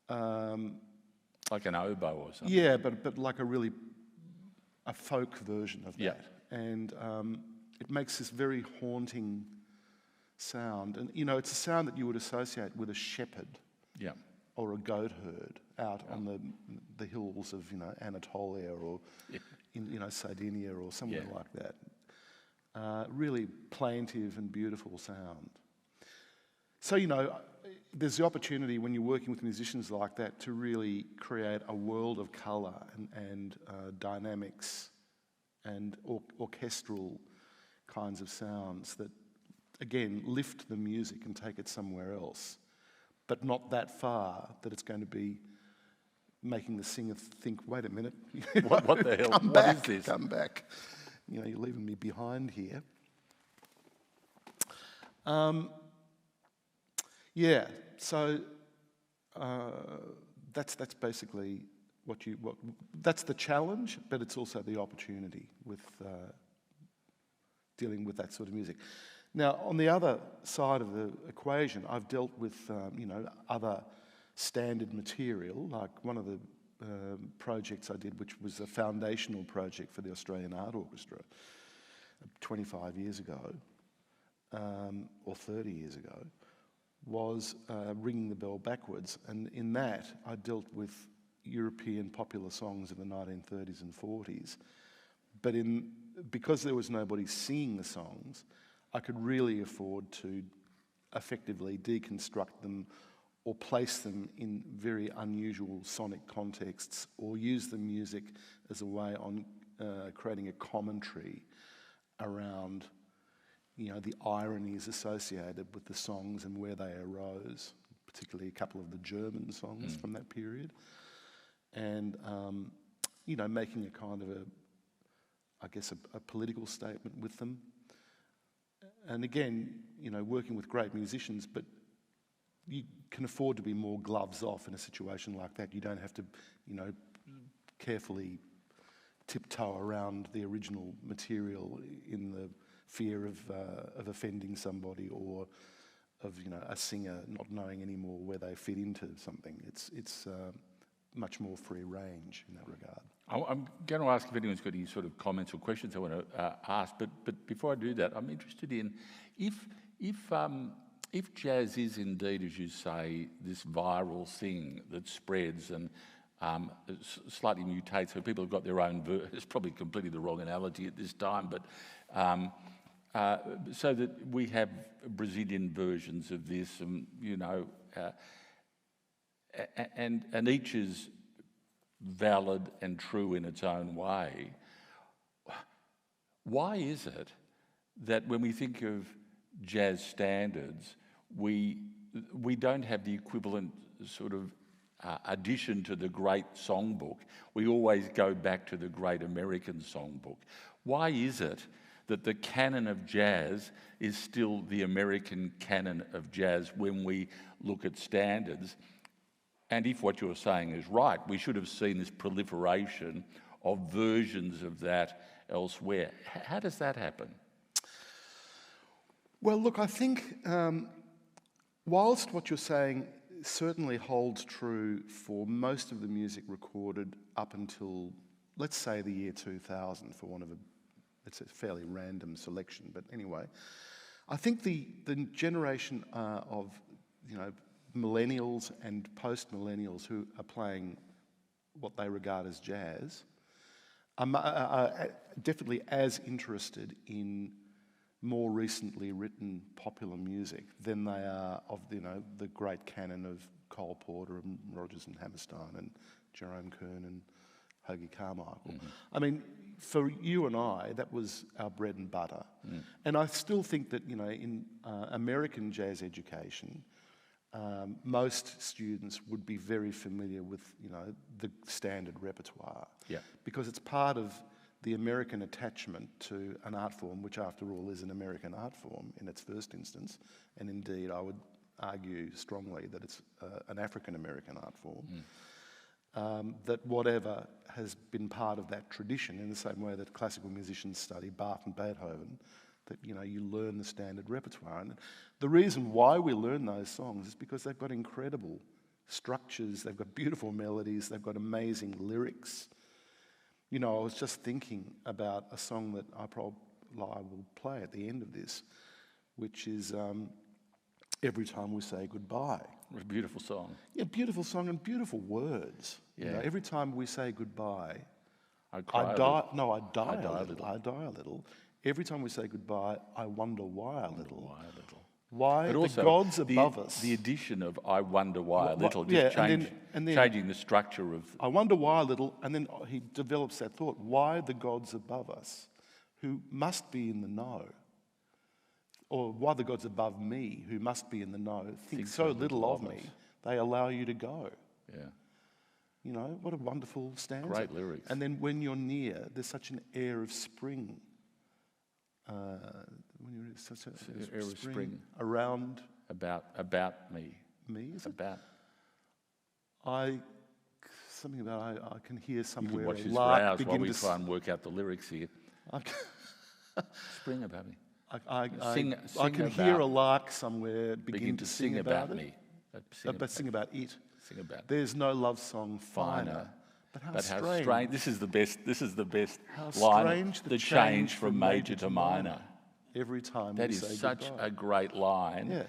Like an oboe or something. Yeah, but like a folk version of that. Yeah. And it makes this very haunting sound. And, it's a sound that you would associate with a shepherd. Yeah. Or a goat herd out on the hills of, Anatolia or, in, Sardinia or somewhere like that. Really plaintive and beautiful sound. So, there's the opportunity when you're working with musicians like that to really create a world of colour and dynamics and orchestral kinds of sounds that, again, lift the music and take it somewhere else, but not that far that it's going to be making the singer think, wait a minute. What the hell? Come What back, is this? Come back. You're leaving me behind here. Yeah, so that's basically that's the challenge, but it's also the opportunity with dealing with that sort of music. Now, on the other side of the equation, I've dealt with other standard material, like one of the projects I did, which was a foundational project for the Australian Art Orchestra 25 years ago, or 30 years ago, was Ringing the Bell Backwards. And in that, I dealt with European popular songs of the 1930s and 40s. But because there was nobody singing the songs, I could really afford to effectively deconstruct them or place them in very unusual sonic contexts, or use the music as a way on creating a commentary around the ironies associated with the songs and where they arose, particularly a couple of the German songs from that period. And, making a kind of a political statement with them. And again, working with great musicians, but you can afford to be more gloves off in a situation like that. You don't have to, carefully tiptoe around the original material in the fear of offending somebody, or of a singer not knowing anymore where they fit into something. It's much more free range in that regard. I'm going to ask if anyone's got any sort of comments or questions I want to ask, but before I do that, I'm interested in if jazz is indeed, as you say, this viral thing that spreads and slightly mutates, so people have got their own it's probably completely the wrong analogy at this time, but so that we have Brazilian versions of this, and and each is valid and true in its own way. Why is it that when we think of jazz standards, we don't have the equivalent sort of addition to the great songbook? We always go back to the great American songbook. Why is it that the canon of jazz is still the American canon of jazz when we look at standards? And if what you're saying is right, we should have seen this proliferation of versions of that elsewhere. How does that happen? Well, look, I think whilst what you're saying certainly holds true for most of the music recorded up until, let's say, the year 2000, for want of it's a fairly random selection, but anyway, I think the generation of, millennials and post-millennials who are playing what they regard as jazz are definitely as interested in more recently written popular music than they are of the great canon of Cole Porter and Rodgers and Hammerstein and Jerome Kern and Hoagie Carmichael. Mm-hmm. I mean, for you and I, that was our bread and butter. Mm. And I still think that in American jazz education, most students would be very familiar with the standard repertoire, because it's part of the American attachment to an art form, which after all is an American art form in its first instance, and indeed I would argue strongly that it's an African American art form. That whatever has been part of that tradition, in the same way that classical musicians study Bach and Beethoven, that you learn the standard repertoire. And the reason why we learn those songs is because they've got incredible structures, they've got beautiful melodies, they've got amazing lyrics. I was just thinking about a song that I will play at the end of this, which is Every Time We Say Goodbye. It's a beautiful song. Yeah, beautiful song and beautiful words. Yeah. Every time we say goodbye, I die a little. Every time we say goodbye, I wonder why a little. Why but the also gods above us. The addition of I wonder why a little, just changing the structure of... I wonder why a little, and then he develops that thought, why the gods above us, who must be in the know, or why the gods above me, who must be in the know, think so little of me, they allow you to go. Yeah. What a wonderful stanza. Great lyrics. And then when you're near, there's such an air of spring. When you're such an air of spring around about me. Me, is about. Something about I can hear somewhere. You can watch a his lark rouse begin while we to try and work out the lyrics here. Spring about me. I can about, hear a lark somewhere begin to sing about me. Sing about it. Sing about. There's no love song finer. But how strange. This is the best How line. Strange the change from major to minor. Every time that we is say such goodbye. A great line. Yeah.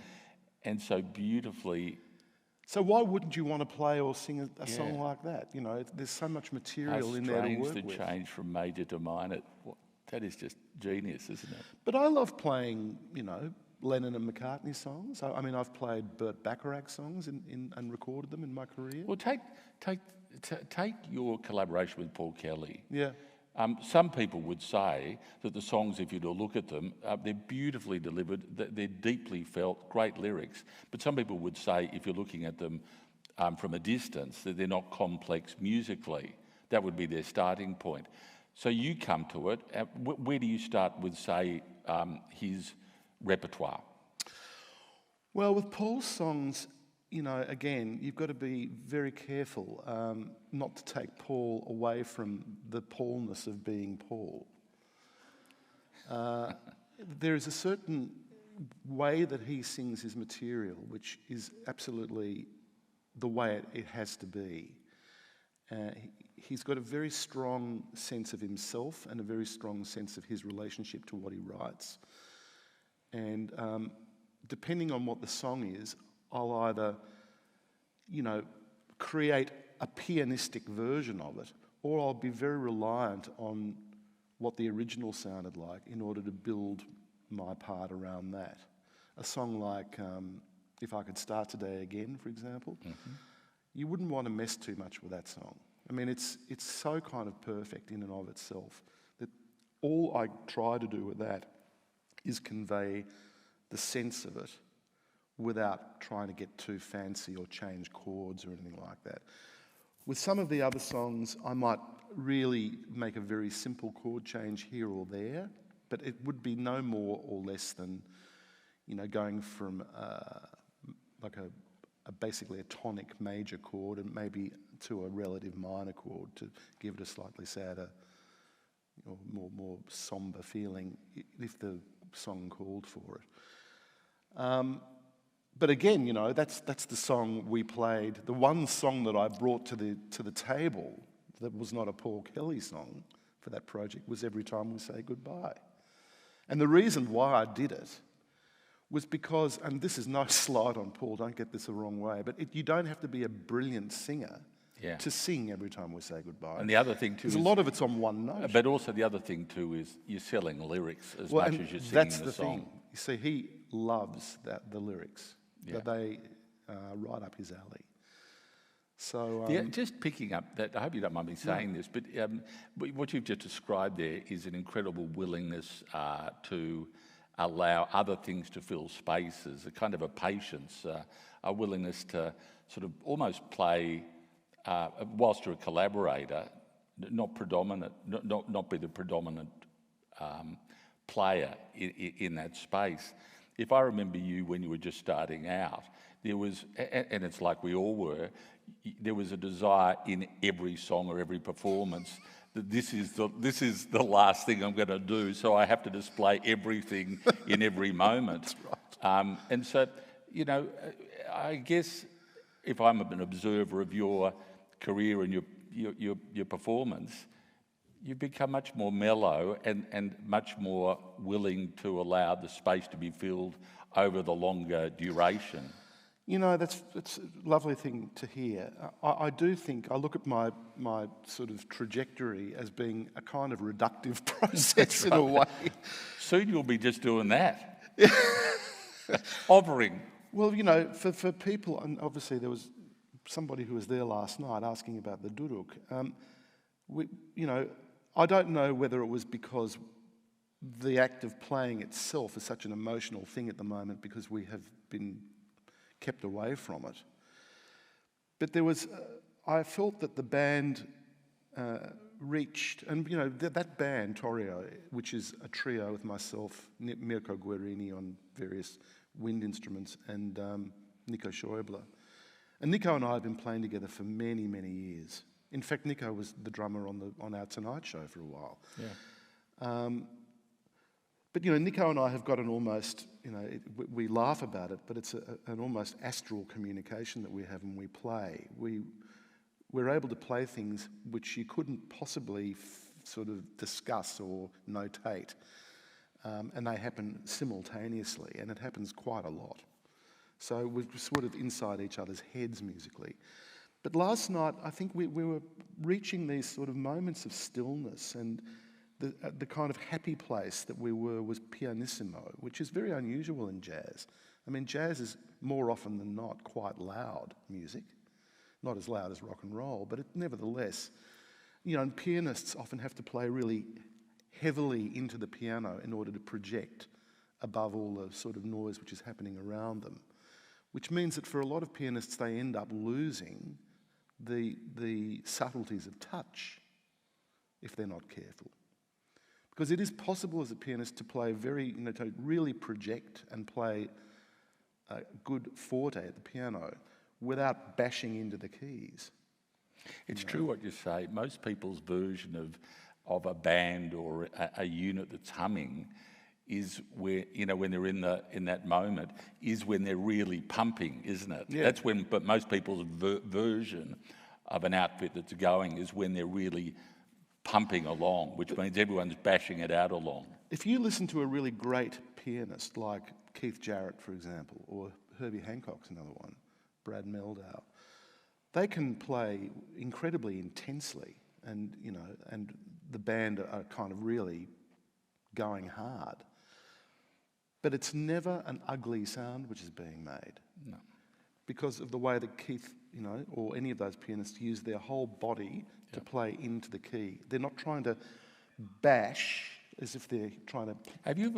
And so beautifully. So why wouldn't you want to play or sing a song like that? There's so much material in there to work with. The change from major to minor. That is just genius, isn't it? But I love playing, Lennon and McCartney songs. I mean, I've played Burt Bacharach songs and recorded them in my career. Well, take your collaboration with Paul Kelly. Yeah. Some people would say that the songs, if you do look at them, they're beautifully delivered, they're deeply felt, great lyrics. But some people would say, if you're looking at them from a distance, that they're not complex musically. That would be their starting point. So you come to it. Where do you start with, say, his repertoire? Well, with Paul's songs, again, you've got to be very careful not to take Paul away from the Paulness of being Paul. There is a certain way that he sings his material, which is absolutely the way it has to be. He's got a very strong sense of himself and a very strong sense of his relationship to what he writes. And depending on what the song is, I'll either, create a pianistic version of it, or I'll be very reliant on what the original sounded like in order to build my part around that. A song like If I Could Start Today Again, for example, you wouldn't want to mess too much with that song. I mean, it's so kind of perfect in and of itself that all I try to do with that is convey the sense of it without trying to get too fancy or change chords or anything like that. With some of the other songs, I might really make a very simple chord change here or there, but it would be no more or less than, going from basically a tonic major chord and maybe to a relative minor chord to give it a slightly sadder or more somber feeling if the song called for it. But again, that's the song we played. The one song that I brought to the table that was not a Paul Kelly song for that project was Every Time We Say Goodbye. And the reason why I did it was because, and this is no slight on Paul, don't get this the wrong way, but you don't have to be a brilliant singer to sing Every Time We Say Goodbye. And the other thing too is a lot of it's on one note. But also the other thing too is you're selling lyrics as much as you're singing that's the song. Thing. You see, he loves the lyrics. Yeah. They right up his alley. So just picking up that, I hope you don't mind me saying this, but what you've just described there is an incredible willingness to allow other things to fill spaces, a kind of a patience, a willingness to sort of almost play, whilst you're a collaborator, not be the predominant player in that space. If I remember you when you were just starting out, there was, and it's like we all were, there was a desire in every song or every performance that this is the last thing I'm going to do, so I have to display everything in every moment. That's right. And so, I guess if I'm an observer of your career and your performance, you've become much more mellow and much more willing to allow the space to be filled over the longer duration. That's a lovely thing to hear. I do think, I look at my sort of trajectory as being a kind of reductive process in a way. Soon you'll be just doing that. Hovering. Well, for people, and obviously there was somebody who was there last night asking about the duduk. I don't know whether it was because the act of playing itself is such an emotional thing at the moment because we have been kept away from it. But there was, I felt that the band reached, and that band, Torrio, which is a trio with myself, Mirko Guerini on various wind instruments, and Nico Schäuble. And Nico and I have been playing together for many, many years. In fact, Nico was the drummer on our Tonight Show for a while. Yeah. But Nico and I have got an almost, we laugh about it, but it's an almost astral communication that we have when we play. We're able to play things which you couldn't possibly sort of discuss or notate, and they happen simultaneously, and it happens quite a lot. So we're sort of inside each other's heads musically. But last night, I think we were reaching these sort of moments of stillness, and the kind of happy place that we were was pianissimo, which is very unusual in jazz. I mean, jazz is more often than not quite loud music, not as loud as rock and roll, but nevertheless, and pianists often have to play really heavily into the piano in order to project above all the sort of noise which is happening around them, which means that for a lot of pianists, they end up losing the subtleties of touch if they're not careful. Because it is possible as a pianist to play to really project and play a good forte at the piano without bashing into the keys. It's true what you say. Most people's version of a band or a unit that's humming is where, when they're in that moment, is when they're really pumping, isn't it? Yeah. That's when, but most people's version of an outfit that's going is when they're really pumping along, which means everyone's bashing it out along. If you listen to a really great pianist like Keith Jarrett, for example, or Herbie Hancock's another one, Brad Meldau, they can play incredibly intensely, and the band are kind of really going hard. But it's never an ugly sound which is being made. No. Because of the way that Keith, or any of those pianists use their whole body to play into the key. They're not trying to bash as if they're trying to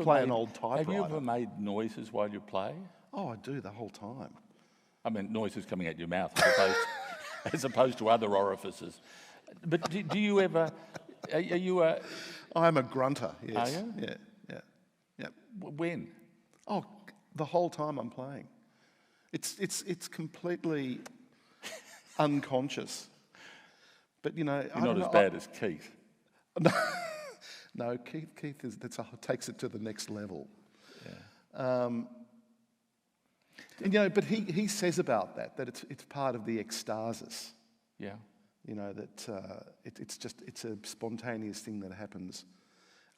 play an old typewriter. Have you ever made noises while you play? Oh, I do the whole time. I mean, noises coming out your mouth as opposed to other orifices. But do you ever... Are you a... I'm a grunter, yes. Are you? Yeah. When? Oh, the whole time I'm playing. It's completely unconscious. But You're not as bad as Keith. No, Keith takes it to the next level. Yeah. But he says about that it's part of the ecstasis. Yeah. That it's a spontaneous thing that happens.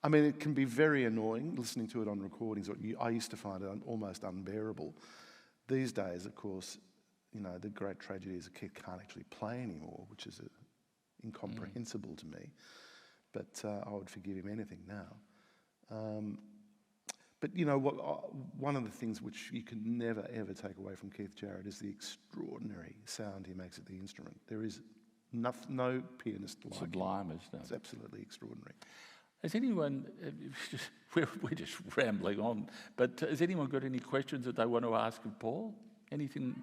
I mean, it can be very annoying listening to it on recordings. I used to find it almost unbearable. These days, of course, the great tragedy is a kid can't actually play anymore, which is incomprehensible to me. But I would forgive him anything now. But one of the things which you can never, ever take away from Keith Jarrett is the extraordinary sound he makes at the instrument. There is no pianist like him. Sublime, isn't it? It's absolutely extraordinary. Has anyone, we're just rambling on, but has anyone got any questions that they want to ask of Paul? Anything?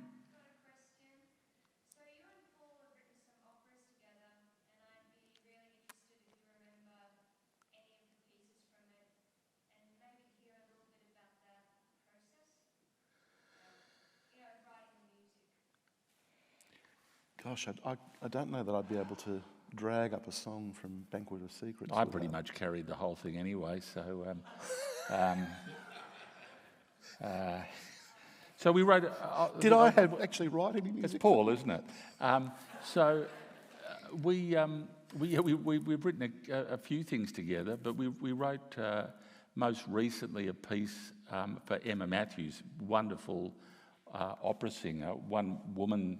Gosh, I don't know that I'd be able to drag up a song from Banquet of Secrets. I pretty much carried the whole thing anyway, so... so we wrote... Did I actually write any music? It's Paul, isn't it? We've written a few things together, but we wrote most recently a piece for Emma Matthews, wonderful opera singer, one woman...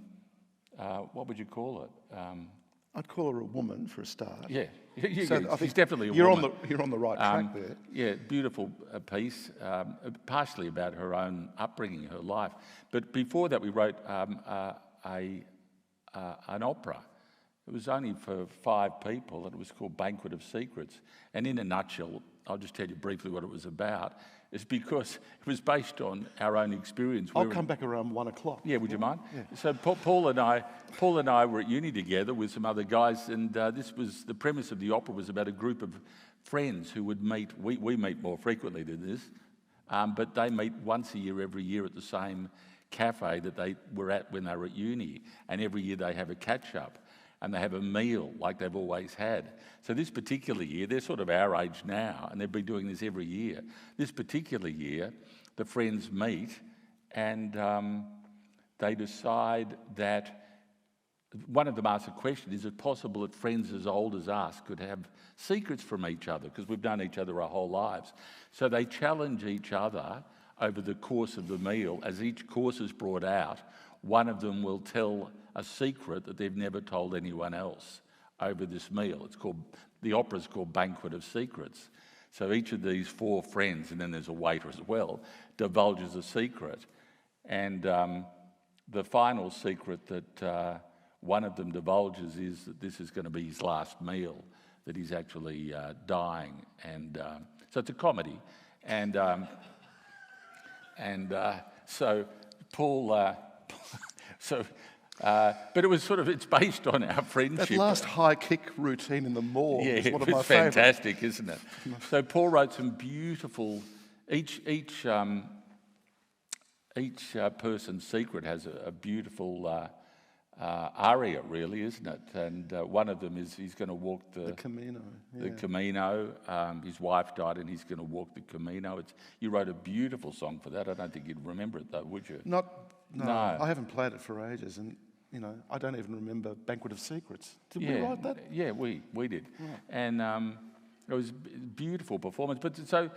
what would you call it? I'd call her a woman for a start. Yeah, So I think she's definitely a you're woman. You're on the right track there. Yeah, beautiful piece, partially about her own upbringing, her life. But before that, we wrote an opera. It was only for 5 people, and it was called Banquet of Secrets. And in a nutshell, I'll just tell you briefly what it was about. It's because it was based on our own experience. I'll come back around 1 o'clock. Yeah, would you mind? Yeah. So Paul and I were at uni together with some other guys, and this was the premise of the opera was about a group of friends who would meet. We meet more frequently than this, but they meet once a year, every year at the same cafe that they were at when they were at uni, and every year they have a catch-up. And they have a meal like they've always had. So this particular year, they're sort of our age now, and they've been doing this every year. This particular year, the friends meet, and they decide that one of them asks a question, is it possible that friends as old as us could have secrets from each other, because we've known each other our whole lives. So they challenge each other over the course of the meal. As each course is brought out, one of them will tell a secret that they've never told anyone else over this meal. The opera's called Banquet of Secrets. So each of these 4 friends, and then there's a waiter as well, divulges a secret. And the final secret that one of them divulges is that this is going to be his last meal, that he's actually dying. And so it's a comedy. And so Paul... but it was it's based on our friendship. That last high kick routine in the mall is one of my favourites. Fantastic, isn't it? So Paul wrote some beautiful. Each person's secret has a beautiful aria, really, isn't it? And one of them is he's going to walk the Camino. Yeah. The Camino. His wife died, and he's going to walk the Camino. You wrote a beautiful song for that. I don't think you'd remember it though, would you? No, I haven't played it for ages, and you know, I don't even remember Banquet of Secrets. Did we write that? Yeah, we did. Right. And it was a beautiful performance. But so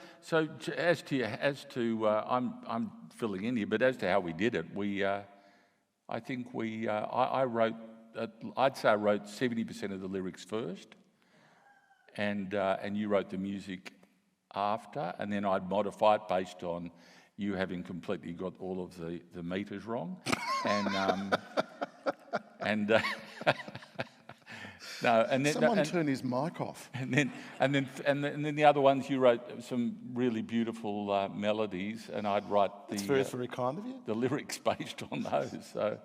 as to I'm filling in here, but as to how we did it, I wrote, I'd say I wrote 70% of the lyrics first, and you wrote the music after, and then I'd modify it based on you having completely got all of the meters wrong, and no, and then Someone turn his mic off. and then the other ones you wrote some really beautiful melodies, and I'd write It's very kind of you. the lyrics based on those. So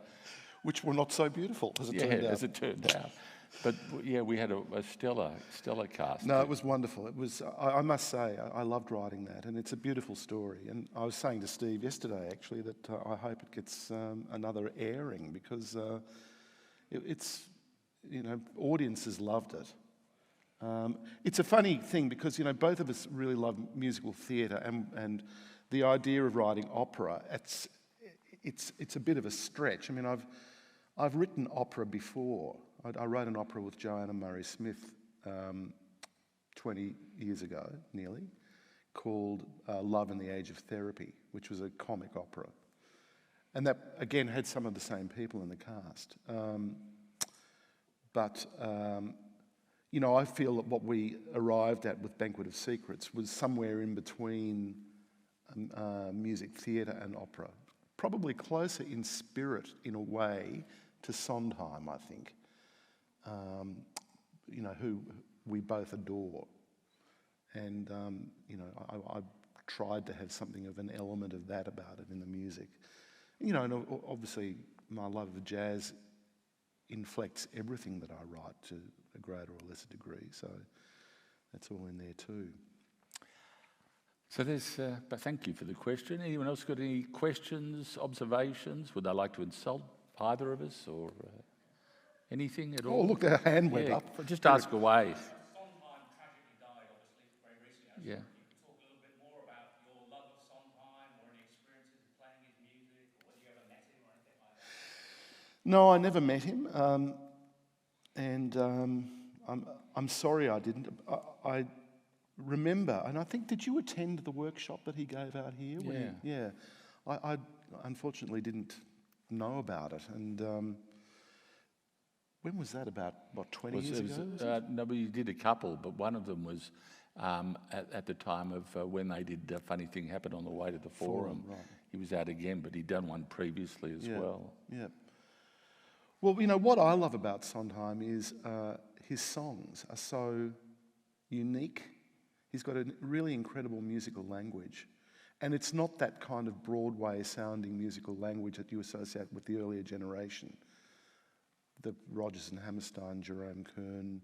Which were not so beautiful, as it turned out. as it turned out. But yeah, we had a stellar cast. No, it was wonderful. It was. I must say, I loved writing that, and it's a beautiful story. And I was saying to Steve yesterday, actually, that I hope it gets another airing because it's, you know, audiences loved it. It's a funny thing because, you know, both of us really love musical theatre, and the idea of writing opera, it's a bit of a stretch. I mean, I've written opera before. I wrote an opera with Joanna Murray Smith 20 years ago, nearly, called Love in the Age of Therapy, which was a comic opera. And that, again, had some of the same people in the cast. You know, I feel that what we arrived at with Banquet of Secrets was somewhere in between music theatre and opera. Probably closer in spirit, in a way, to Sondheim, I think. You know, who we both adore. And, you know, I tried to have something of an element of that about it in the music. You know, and obviously my love of jazz inflects everything that I write to a greater or lesser degree, so that's all in there too. So but thank you for the question. Anyone else got any questions, observations? Would they like to insult either of us or anything at all? Oh, look, their hand went up. Just ask away. Sondheim tragically died, obviously, very recently. I was Yeah. wondering if you could talk a little bit more about your love of Sondheim or any experiences of playing his music, or whether you ever met him or anything like that. No, I never met him, I'm sorry I didn't. I remember, and I think, did you attend the workshop that he gave out here? Yeah. I unfortunately didn't know about it, and when was that? About, what, 20 years ago? No, we did a couple, but one of them was at the time of when they did Funny Thing Happened on the Way to the Forum. Right. He was out again, but he'd done one previously as well. Yeah. Well, you know, what I love about Sondheim is his songs are so unique. He's got a really incredible musical language. And it's not that kind of Broadway-sounding musical language that you associate with the earlier generation. The Rodgers and Hammerstein, Jerome Kern,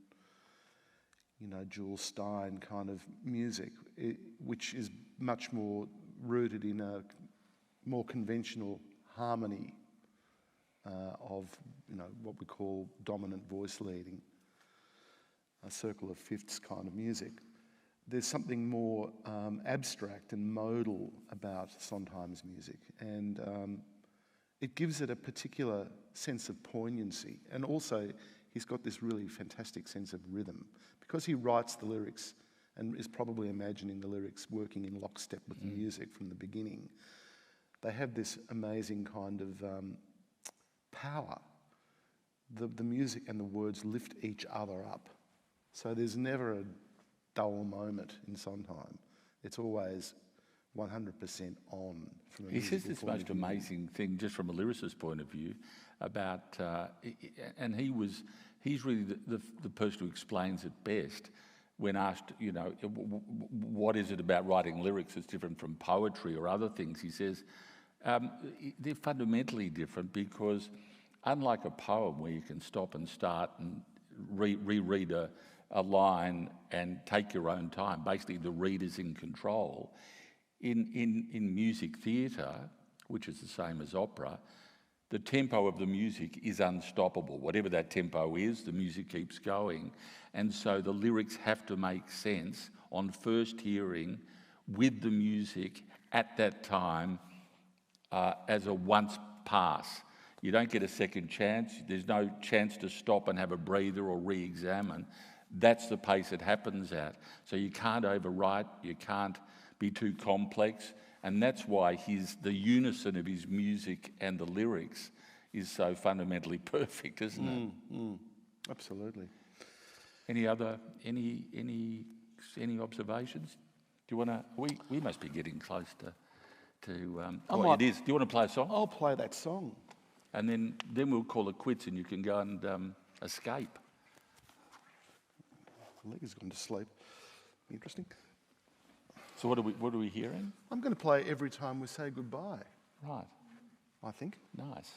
you know, Jules Stein kind of music, which is much more rooted in a more conventional harmony of, you know, what we call dominant voice leading, a circle of fifths kind of music. There's something more abstract and modal about Sondheim's music, and it gives it a particular sense of poignancy. And also, he's got this really fantastic sense of rhythm. Because he writes the lyrics and is probably imagining the lyrics working in lockstep with the music from the beginning, they have this amazing kind of power. The music and the words lift each other up. So there's never a dull moment in Sondheim. It's always 100% on from a He says musical this point most of view. amazing thing, just from a lyricist's point of view, about, and he's really the person who explains it best when asked, you know, what is it about writing lyrics that's different from poetry or other things? He says they're fundamentally different because unlike a poem where you can stop and start and reread a line and take your own time, basically the reader's in control. In music theatre, which is the same as opera, the tempo of the music is unstoppable. Whatever that tempo is, the music keeps going. And so the lyrics have to make sense on first hearing with the music at that time as a once pass. You don't get a second chance. There's no chance to stop and have a breather or re-examine. That's the pace it happens at. So you can't overwrite, you can't be too complex, and that's why the unison of his music and the lyrics is so fundamentally perfect, isn't it? Absolutely. Any observations? Do you want to? We must be getting close to it is. Do you want to play a song? I'll play that song. And then we'll call it quits, and you can go and escape. My leg has gone to sleep. Interesting. So what are we hearing? I'm going to play Every Time We Say Goodbye. Right. I think. Nice.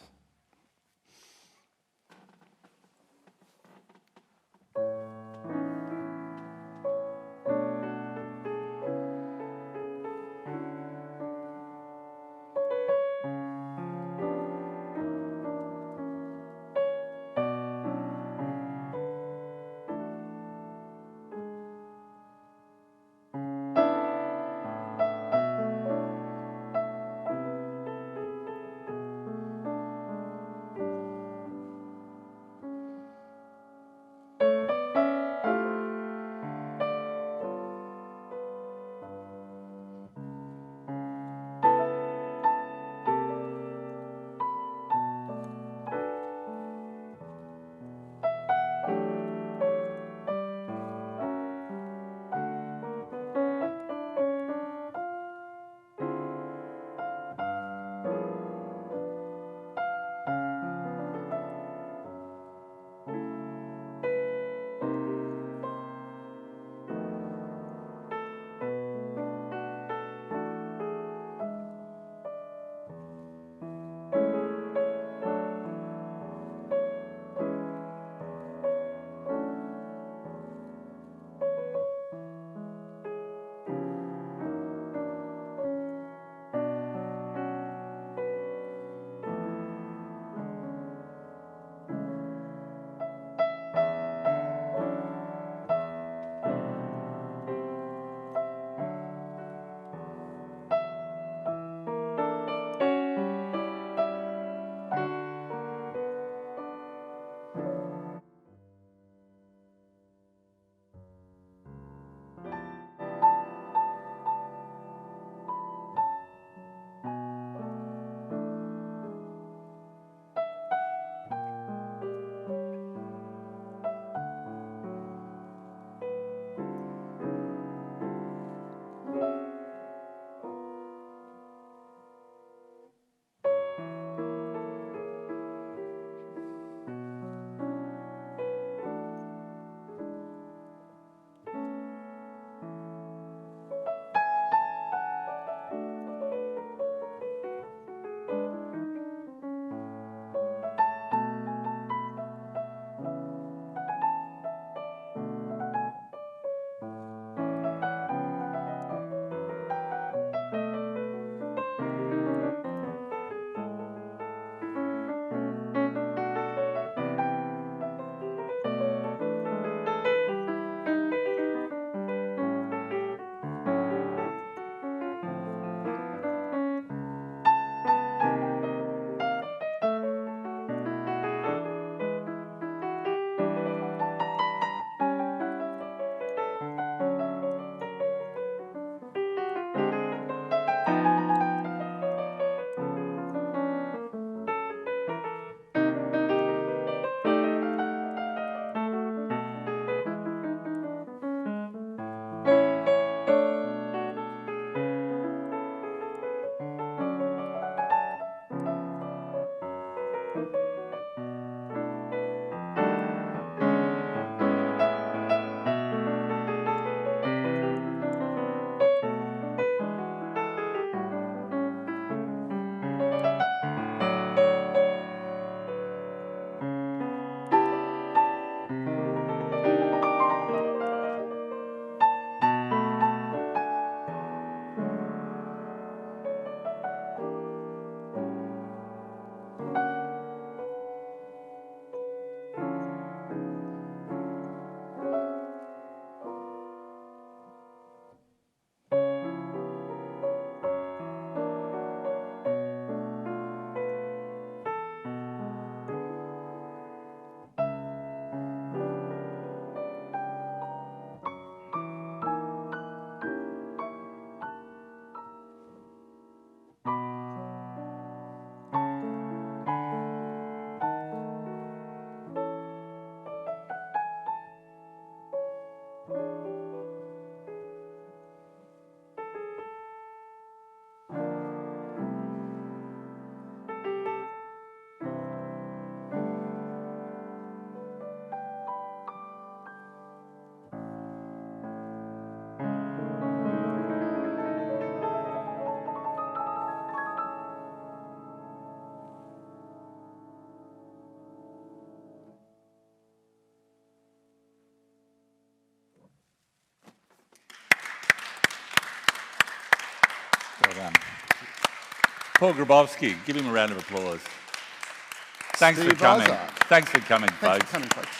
Paul Grabowsky, give him a round of applause. Thanks Steve for coming. Vizard. Thanks for coming, Thanks folks. for coming, folks.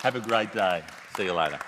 Have a great day. See you later.